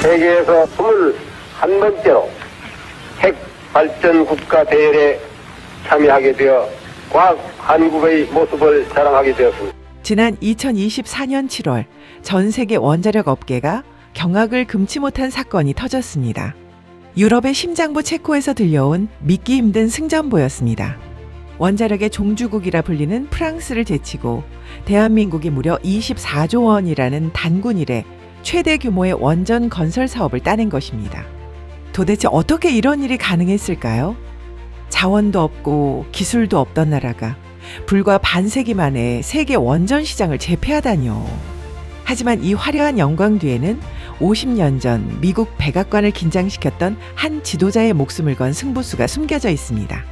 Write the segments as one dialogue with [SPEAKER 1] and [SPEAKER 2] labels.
[SPEAKER 1] 세계에서 21번째로 핵 발전 국가 대회에 참여하게 되어 과학 한국의 모습을 자랑하게 되었습니다.
[SPEAKER 2] 지난 2024년 7월 전 세계 원자력 업계가 경악을 금치 못한 사건이 터졌습니다. 유럽의 심장부 체코에서 들려온 믿기 힘든 승전보였습니다. 원자력의 종주국이라 불리는 프랑스를 제치고 대한민국이 무려 24조 원이라는 단군 이래 최대 규모의 원전 건설 사업을 따낸 것입니다. 도대체 어떻게 이런 일이 가능했을까요? 자원도 없고 기술도 없던 나라가 불과 반세기 만에 세계 원전 시장을 제패하다니요. 하지만 이 화려한 영광 뒤에는 50년 전 미국 백악관을 긴장시켰던 한 지도자의 목숨을 건 승부수가 숨겨져 있습니다.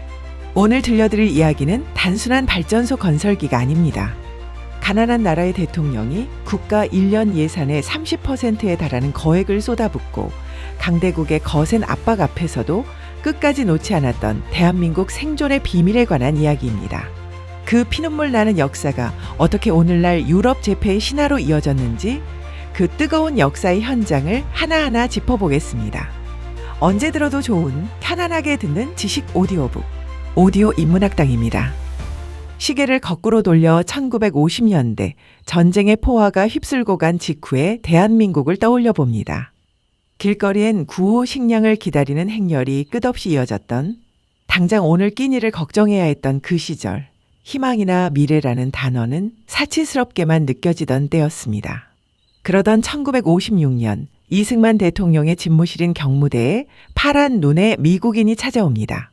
[SPEAKER 2] 오늘 들려드릴 이야기는 단순한 발전소 건설기가 아닙니다. 가난한 나라의 대통령이 국가 1년 예산의 30%에 달하는 거액을 쏟아붓고 강대국의 거센 압박 앞에서도 끝까지 놓지 않았던 대한민국 생존의 비밀에 관한 이야기입니다. 그 피눈물 나는 역사가 어떻게 오늘날 유럽 제패의 신화로 이어졌는지 그 뜨거운 역사의 현장을 하나하나 짚어보겠습니다. 언제 들어도 좋은 편안하게 듣는 지식 오디오북 오디오 인문학당입니다. 시계를 거꾸로 돌려 1950년대 전쟁의 포화가 휩쓸고 간 직후에 대한민국을 떠올려 봅니다. 길거리엔 구호 식량을 기다리는 행렬이 끝없이 이어졌던, 당장 오늘 끼니를 걱정해야 했던 그 시절, 희망이나 미래라는 단어는 사치스럽게만 느껴지던 때였습니다. 그러던 1956년 이승만 대통령의 집무실인 경무대에 파란 눈의 미국인이 찾아옵니다.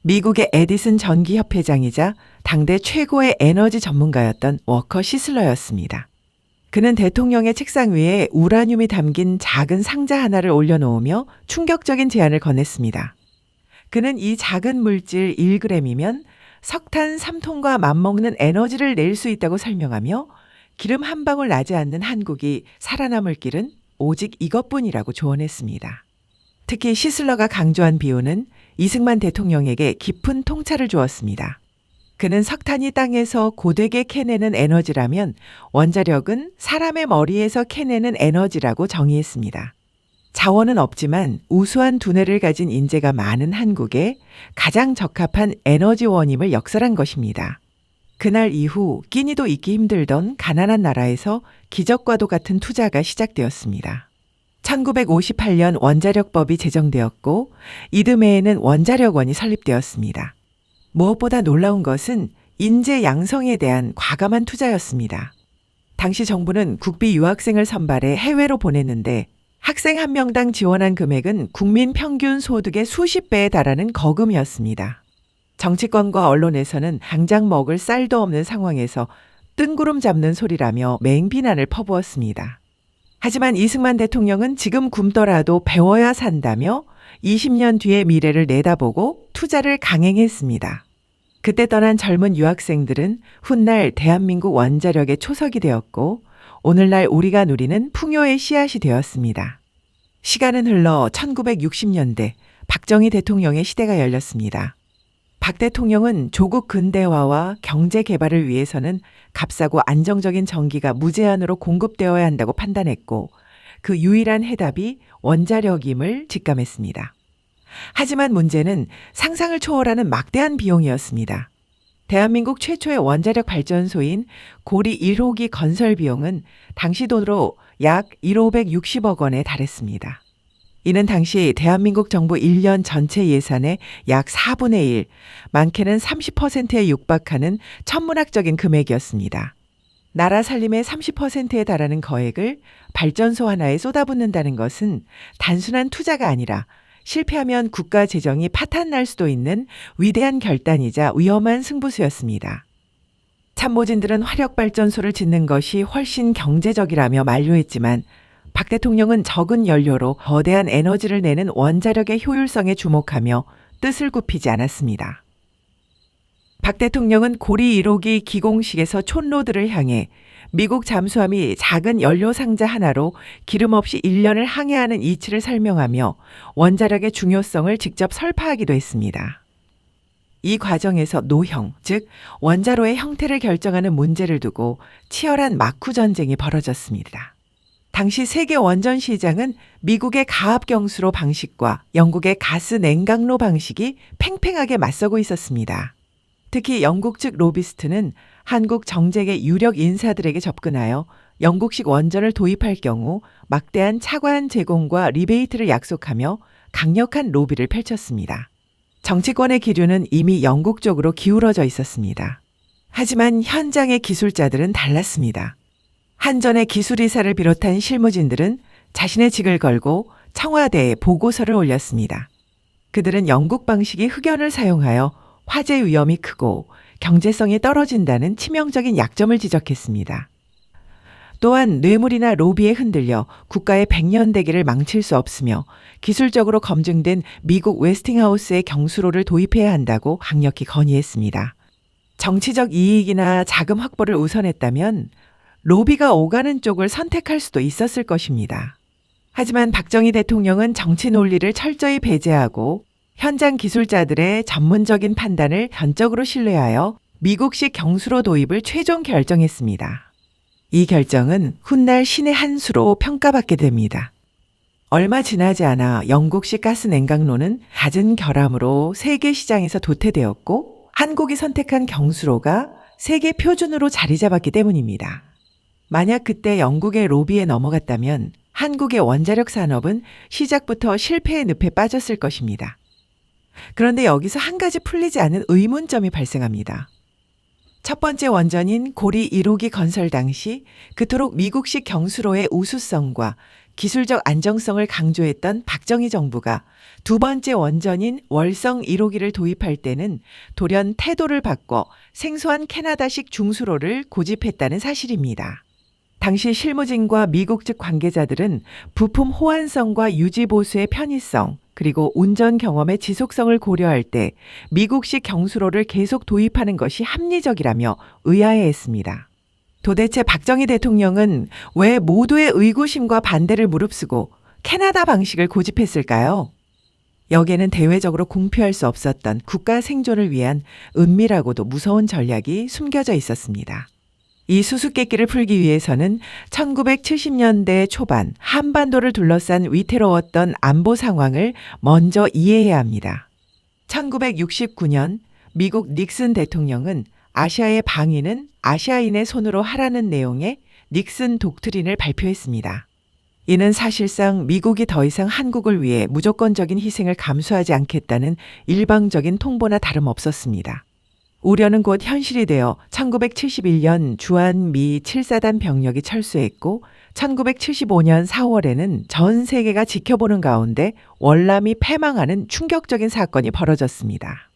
[SPEAKER 2] 미국의 에디슨 전기협회장이자 당대 최고의 에너지 전문가였던 워커 시슬러였습니다. 그는 대통령의 책상 위에 우라늄이 담긴 작은 상자 하나를 올려놓으며 충격적인 제안을 건넸습니다. 그는 이 작은 물질 1g이면 석탄 3톤과 맞먹는 에너지를 낼 수 있다고 설명하며 기름 한 방울 나지 않는 한국이 살아남을 길은 오직 이것뿐이라고 조언했습니다. 특히 시슬러가 강조한 비유는 이승만 대통령에게 깊은 통찰을 주었습니다. 그는 석탄이 땅에서 고되게 캐내는 에너지라면 원자력은 사람의 머리에서 캐내는 에너지라고 정의했습니다. 자원은 없지만 우수한 두뇌를 가진 인재가 많은 한국에 가장 적합한 에너지원임을 역설한 것입니다. 그날 이후 끼니도 잊기 힘들던 가난한 나라에서 기적과도 같은 투자가 시작되었습니다. 1958년 원자력법이 제정되었고 이듬해에는 원자력원이 설립되었습니다. 무엇보다 놀라운 것은 인재 양성에 대한 과감한 투자였습니다. 당시 정부는 국비 유학생을 선발해 해외로 보냈는데 학생 한 명당 지원한 금액은 국민 평균 소득의 수십 배에 달하는 거금이었습니다. 정치권과 언론에서는 당장 먹을 쌀도 없는 상황에서 뜬구름 잡는 소리라며 맹비난을 퍼부었습니다. 하지만 이승만 대통령은 지금 굶더라도 배워야 산다며 20년 뒤의 미래를 내다보고 투자를 강행했습니다. 그때 떠난 젊은 유학생들은 훗날 대한민국 원자력의 초석이 되었고 오늘날 우리가 누리는 풍요의 씨앗이 되었습니다. 시간은 흘러 1960년대 박정희 대통령의 시대가 열렸습니다. 박 대통령은 조국 근대화와 경제 개발을 위해서는 값싸고 안정적인 전기가 무제한으로 공급되어야 한다고 판단했고 그 유일한 해답이 원자력임을 직감했습니다. 하지만 문제는 상상을 초월하는 막대한 비용이었습니다. 대한민국 최초의 원자력 발전소인 고리 1호기 건설 비용은 당시 돈으로 약 1,560억 원에 달했습니다. 이는 당시 대한민국 정부 1년 전체 예산의 약 4분의 1, 많게는 30%에 육박하는 천문학적인 금액이었습니다. 나라 살림의 30%에 달하는 거액을 발전소 하나에 쏟아붓는다는 것은 단순한 투자가 아니라 실패하면 국가 재정이 파탄날 수도 있는 위대한 결단이자 위험한 승부수였습니다. 참모진들은 화력발전소를 짓는 것이 훨씬 경제적이라며 만류했지만 박 대통령은 적은 연료로 거대한 에너지를 내는 원자력의 효율성에 주목하며 뜻을 굽히지 않았습니다. 박 대통령은 고리 1호기 기공식에서 촌로들을 향해 미국 잠수함이 작은 연료 상자 하나로 기름 없이 1년을 항해하는 이치를 설명하며 원자력의 중요성을 직접 설파하기도 했습니다. 이 과정에서 노형, 즉 원자로의 형태를 결정하는 문제를 두고 치열한 마쿠 전쟁이 벌어졌습니다. 당시 세계 원전 시장은 미국의 가압 경수로 방식과 영국의 가스 냉각로 방식이 팽팽하게 맞서고 있었습니다. 특히 영국 측 로비스트는 한국 정재계 유력 인사들에게 접근하여 영국식 원전을 도입할 경우 막대한 차관 제공과 리베이트를 약속하며 강력한 로비를 펼쳤습니다. 정치권의 기류는 이미 영국 쪽으로 기울어져 있었습니다. 하지만 현장의 기술자들은 달랐습니다. 한전의 기술이사를 비롯한 실무진들은 자신의 직을 걸고 청와대에 보고서를 올렸습니다. 그들은 영국 방식이 흑연을 사용하여 화재 위험이 크고 경제성이 떨어진다는 치명적인 약점을 지적했습니다. 또한 뇌물이나 로비에 흔들려 국가의 100년 대계를 망칠 수 없으며 기술적으로 검증된 미국 웨스팅하우스의 경수로를 도입해야 한다고 강력히 건의했습니다. 정치적 이익이나 자금 확보를 우선했다면 로비가 오가는 쪽을 선택할 수도 있었을 것입니다. 하지만 박정희 대통령은 정치 논리를 철저히 배제하고 현장 기술자들의 전문적인 판단을 전적으로 신뢰하여 미국식 경수로 도입을 최종 결정했습니다. 이 결정은 훗날 신의 한 수로 평가받게 됩니다. 얼마 지나지 않아 영국식 가스 냉각로는 갖은 결함으로 세계 시장에서 도태되었고 한국이 선택한 경수로가 세계 표준으로 자리 잡았기 때문입니다. 만약 그때 영국의 로비에 넘어갔다면 한국의 원자력 산업은 시작부터 실패의 늪에 빠졌을 것입니다. 그런데 여기서 한 가지 풀리지 않은 의문점이 발생합니다. 첫 번째 원전인 고리 1호기 건설 당시 그토록 미국식 경수로의 우수성과 기술적 안정성을 강조했던 박정희 정부가 두 번째 원전인 월성 1호기를 도입할 때는 돌연 태도를 바꿔 생소한 캐나다식 중수로를 고집했다는 사실입니다. 당시 실무진과 미국 측 관계자들은 부품 호환성과 유지 보수의 편의성, 그리고 운전 경험의 지속성을 고려할 때 미국식 경수로를 계속 도입하는 것이 합리적이라며 의아해했습니다. 도대체 박정희 대통령은 왜 모두의 의구심과 반대를 무릅쓰고 캐나다 방식을 고집했을까요? 여기에는 대외적으로 공표할 수 없었던 국가 생존을 위한 은밀하고도 무서운 전략이 숨겨져 있었습니다. 이 수수께끼를 풀기 위해서는 1970년대 초반 한반도를 둘러싼 위태로웠던 안보 상황을 먼저 이해해야 합니다. 1969년 미국 닉슨 대통령은 아시아의 방위는 아시아인의 손으로 하라는 내용의 닉슨 독트린을 발표했습니다. 이는 사실상 미국이 더 이상 한국을 위해 무조건적인 희생을 감수하지 않겠다는 일방적인 통보나 다름없었습니다. 우려는 곧 현실이 되어 1971년 주한미 7사단 병력이 철수했고 1975년 4월에는 전 세계가 지켜보는 가운데 월남이 패망하는 충격적인 사건이 벌어졌습니다.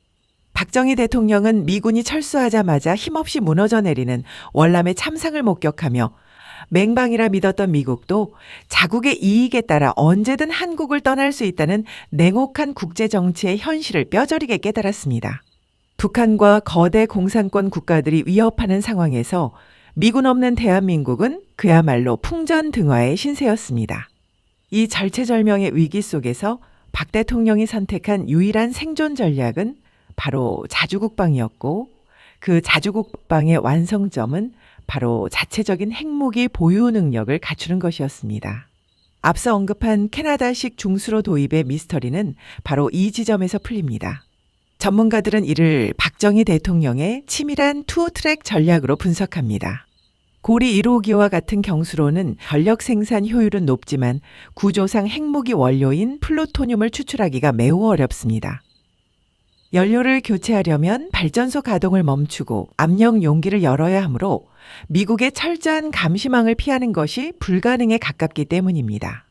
[SPEAKER 2] 박정희 대통령은 미군이 철수하자마자 힘없이 무너져 내리는 월남의 참상을 목격하며 맹방이라 믿었던 미국도 자국의 이익에 따라 언제든 한국을 떠날 수 있다는 냉혹한 국제정치의 현실을 뼈저리게 깨달았습니다. 북한과 거대 공산권 국가들이 위협하는 상황에서 미군 없는 대한민국은 그야말로 풍전등화의 신세였습니다. 이 절체절명의 위기 속에서 박 대통령이 선택한 유일한 생존 전략은 바로 자주국방이었고 그 자주국방의 완성점은 바로 자체적인 핵무기 보유 능력을 갖추는 것이었습니다. 앞서 언급한 캐나다식 중수로 도입의 미스터리는 바로 이 지점에서 풀립니다. 전문가들은 이를 박정희 대통령의 치밀한 투트랙 전략으로 분석합니다. 고리 1호기와 같은 경수로는 전력 생산 효율은 높지만 구조상 핵무기 원료인 플루토늄을 추출하기가 매우 어렵습니다. 연료를 교체하려면 발전소 가동을 멈추고 압력 용기를 열어야 하므로 미국의 철저한 감시망을 피하는 것이 불가능에 가깝기 때문입니다.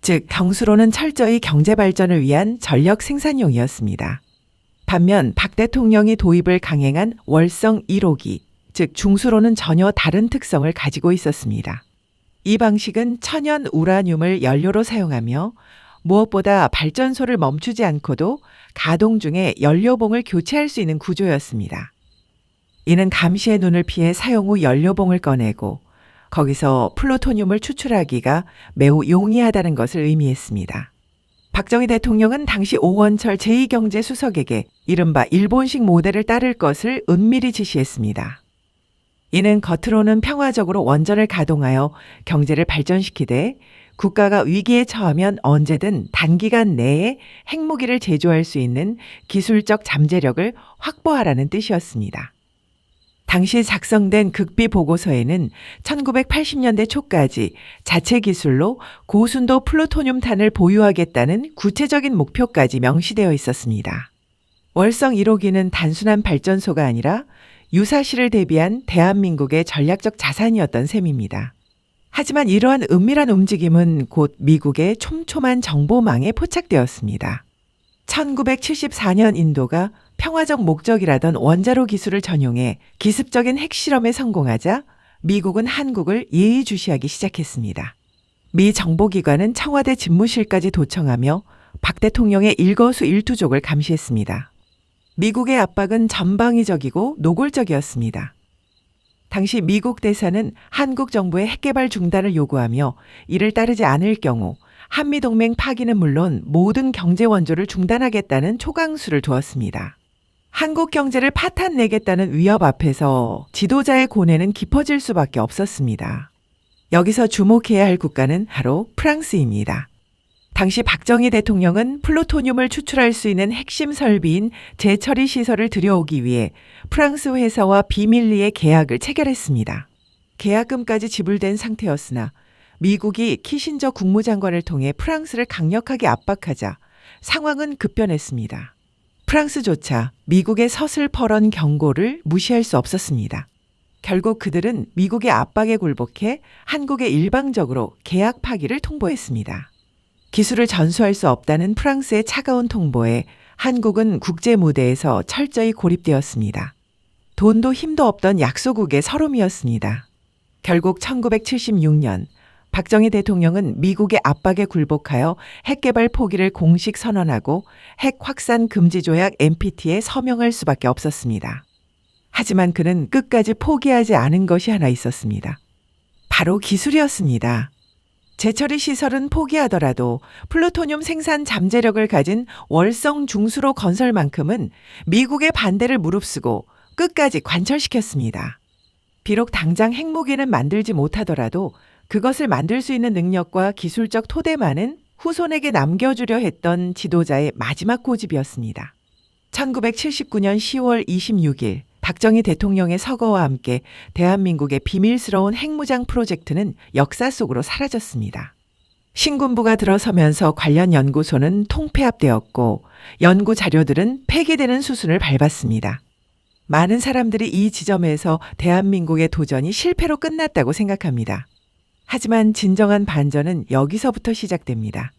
[SPEAKER 2] 즉, 경수로는 철저히 경제 발전을 위한 전력 생산용이었습니다. 반면 박 대통령이 도입을 강행한 월성 1호기, 즉 중수로는 전혀 다른 특성을 가지고 있었습니다. 이 방식은 천연 우라늄을 연료로 사용하며 무엇보다 발전소를 멈추지 않고도 가동 중에 연료봉을 교체할 수 있는 구조였습니다. 이는 감시의 눈을 피해 사용 후 연료봉을 꺼내고 거기서 플루토늄을 추출하기가 매우 용이하다는 것을 의미했습니다. 박정희 대통령은 당시 오원철 제2경제수석에게 이른바 일본식 모델을 따를 것을 은밀히 지시했습니다. 이는 겉으로는 평화적으로 원전을 가동하여 경제를 발전시키되 국가가 위기에 처하면 언제든 단기간 내에 핵무기를 제조할 수 있는 기술적 잠재력을 확보하라는 뜻이었습니다. 당시 작성된 극비 보고서에는 1980년대 초까지 자체 기술로 고순도 플루토늄탄을 보유하겠다는 구체적인 목표까지 명시되어 있었습니다. 월성 1호기는 단순한 발전소가 아니라 유사시를 대비한 대한민국의 전략적 자산이었던 셈입니다. 하지만 이러한 은밀한 움직임은 곧 미국의 촘촘한 정보망에 포착되었습니다. 1974년 인도가 평화적 목적이라던 원자로 기술을 전용해 기습적인 핵실험에 성공하자 미국은 한국을 예의주시하기 시작했습니다. 미 정보기관은 청와대 집무실까지 도청하며 박 대통령의 일거수일투족을 감시했습니다. 미국의 압박은 전방위적이고 노골적이었습니다. 당시 미국 대사는 한국 정부의 핵개발 중단을 요구하며 이를 따르지 않을 경우 한미동맹 파기는 물론 모든 경제 원조를 중단하겠다는 초강수를 두었습니다. 한국 경제를 파탄내겠다는 위협 앞에서 지도자의 고뇌는 깊어질 수밖에 없었습니다. 여기서 주목해야 할 국가는 바로 프랑스입니다. 당시 박정희 대통령은 플루토늄을 추출할 수 있는 핵심 설비인 재처리 시설을 들여오기 위해 프랑스 회사와 비밀리에 계약을 체결했습니다. 계약금까지 지불된 상태였으나 미국이 키신저 국무장관을 통해 프랑스를 강력하게 압박하자 상황은 급변했습니다. 프랑스조차 미국의 서슬퍼런 경고를 무시할 수 없었습니다. 결국 그들은 미국의 압박에 굴복해 한국에 일방적으로 계약 파기를 통보했습니다. 기술을 전수할 수 없다는 프랑스의 차가운 통보에 한국은 국제 무대에서 철저히 고립되었습니다. 돈도 힘도 없던 약소국의 서름이었습니다. 결국 1976년 박정희 대통령은 미국의 압박에 굴복하여 핵개발 포기를 공식 선언하고 핵 확산 금지 조약 NPT에 서명할 수밖에 없었습니다. 하지만 그는 끝까지 포기하지 않은 것이 하나 있었습니다. 바로 기술이었습니다. 재처리 시설은 포기하더라도 플루토늄 생산 잠재력을 가진 월성 중수로 건설만큼은 미국의 반대를 무릅쓰고 끝까지 관철시켰습니다. 비록 당장 핵무기는 만들지 못하더라도 그것을 만들 수 있는 능력과 기술적 토대만은 후손에게 남겨주려 했던 지도자의 마지막 고집이었습니다. 1979년 10월 26일 박정희 대통령의 서거와 함께 대한민국의 비밀스러운 핵무장 프로젝트는 역사 속으로 사라졌습니다. 신군부가 들어서면서 관련 연구소는 통폐합되었고 연구 자료들은 폐기되는 수순을 밟았습니다. 많은 사람들이 이 지점에서 대한민국의 도전이 실패로 끝났다고 생각합니다. 하지만 진정한 반전은 여기서부터 시작됩니다.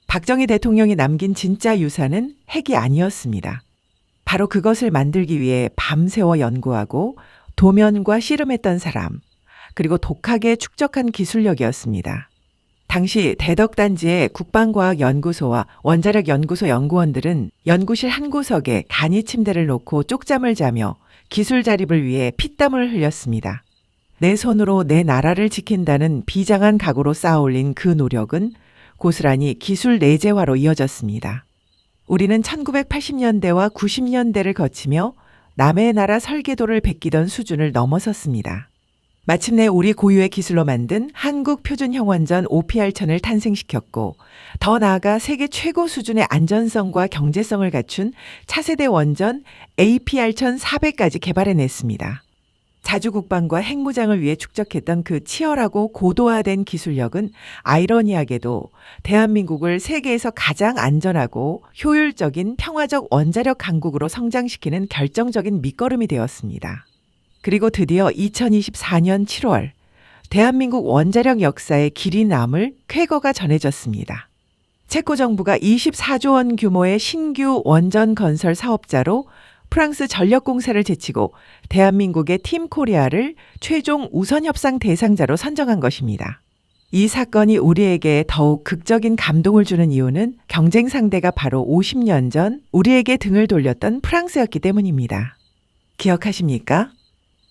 [SPEAKER 2] 박정희 대통령이 남긴 진짜 유산은 핵이 아니었습니다. 바로 그것을 만들기 위해 밤새워 연구하고 도면과 씨름했던 사람, 그리고 독하게 축적한 기술력이었습니다. 당시 대덕단지의 국방과학연구소와 원자력연구소 연구원들은 연구실 한 구석에 간이 침대를 놓고 쪽잠을 자며 기술 자립을 위해 피땀을 흘렸습니다. 내 손으로 내 나라를 지킨다는 비장한 각오로 쌓아올린 그 노력은 고스란히 기술 내재화로 이어졌습니다. 우리는 1980년대와 90년대를 거치며 남의 나라 설계도를 베끼던 수준을 넘어섰습니다. 마침내 우리 고유의 기술로 만든 한국 표준형원전 OPR-1000을 탄생시켰고 더 나아가 세계 최고 수준의 안전성과 경제성을 갖춘 차세대 원전 APR-1400까지 개발해냈습니다. 자주국방과 핵무장을 위해 축적했던 그 치열하고 고도화된 기술력은 아이러니하게도 대한민국을 세계에서 가장 안전하고 효율적인 평화적 원자력 강국으로 성장시키는 결정적인 밑거름이 되었습니다. 그리고 드디어 2024년 7월 대한민국 원자력 역사의 길이 남을 쾌거가 전해졌습니다. 체코 정부가 24조 원 규모의 신규 원전 건설 사업자로 프랑스 전력공사를 제치고 대한민국의 팀코리아를 최종 우선협상 대상자로 선정한 것입니다. 이 사건이 우리에게 더욱 극적인 감동을 주는 이유는 경쟁 상대가 바로 50년 전 우리에게 등을 돌렸던 프랑스였기 때문입니다. 기억하십니까?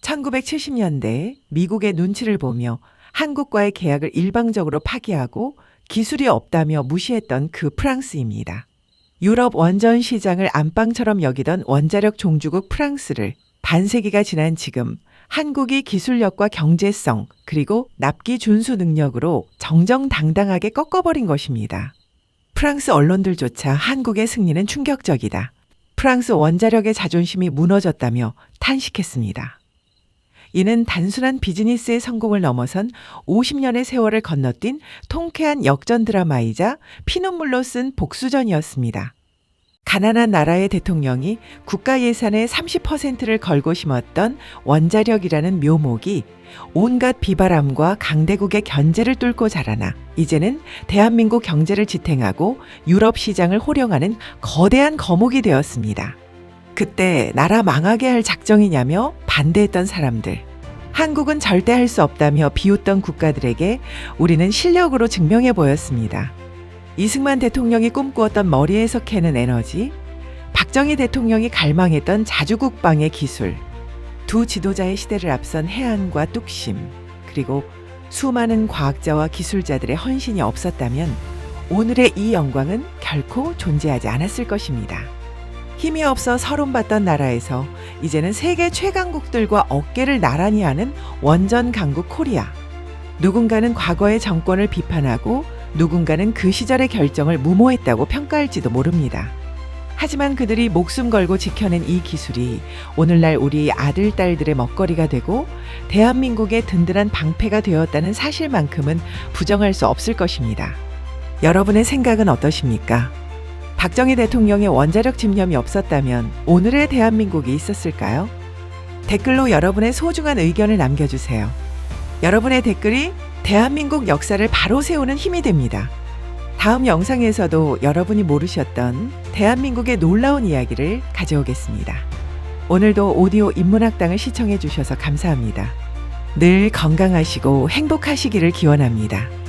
[SPEAKER 2] 1970년대 미국의 눈치를 보며 한국과의 계약을 일방적으로 파기하고 기술이 없다며 무시했던 그 프랑스입니다. 유럽 원전 시장을 안방처럼 여기던 원자력 종주국 프랑스를 반세기가 지난 지금 한국이 기술력과 경제성 그리고 납기 준수 능력으로 정정당당하게 꺾어버린 것입니다. 프랑스 언론들조차 한국의 승리는 충격적이다. 프랑스 원자력의 자존심이 무너졌다며 탄식했습니다. 이는 단순한 비즈니스의 성공을 넘어선 50년의 세월을 건너뛴 통쾌한 역전 드라마이자 피눈물로 쓴 복수전이었습니다. 가난한 나라의 대통령이 국가 예산의 30%를 걸고 심었던 원자력이라는 묘목이 온갖 비바람과 강대국의 견제를 뚫고 자라나 이제는 대한민국 경제를 지탱하고 유럽 시장을 호령하는 거대한 거목이 되었습니다. 그때 나라 망하게 할 작정이냐며 반대했던 사람들, 한국은 절대 할 수 없다며 비웃던 국가들에게 우리는 실력으로 증명해 보였습니다. 이승만 대통령이 꿈꾸었던 머리에서 캐는 에너지, 박정희 대통령이 갈망했던 자주국방의 기술, 두 지도자의 시대를 앞선 해안과 뚝심, 그리고 수많은 과학자와 기술자들의 헌신이 없었다면 오늘의 이 영광은 결코 존재하지 않았을 것입니다. 힘이 없어 서론받던 나라에서 이제는 세계 최강국들과 어깨를 나란히 하는 원전 강국 코리아. 누군가는 과거의 정권을 비판하고 누군가는 그 시절의 결정을 무모했다고 평가할지도 모릅니다. 하지만 그들이 목숨 걸고 지켜낸 이 기술이 오늘날 우리 아들, 딸들의 먹거리가 되고 대한민국의 든든한 방패가 되었다는 사실만큼은 부정할 수 없을 것입니다. 여러분의 생각은 어떠십니까? 박정희 대통령의 원자력 집념이 없었다면 오늘의 대한민국이 있었을까요? 댓글로 여러분의 소중한 의견을 남겨주세요. 여러분의 댓글이 대한민국 역사를 바로 세우는 힘이 됩니다. 다음 영상에서도 여러분이 모르셨던 대한민국의 놀라운 이야기를 가져오겠습니다. 오늘도 오디오 인문학당을 시청해 주셔서 감사합니다. 늘 건강하시고 행복하시기를 기원합니다.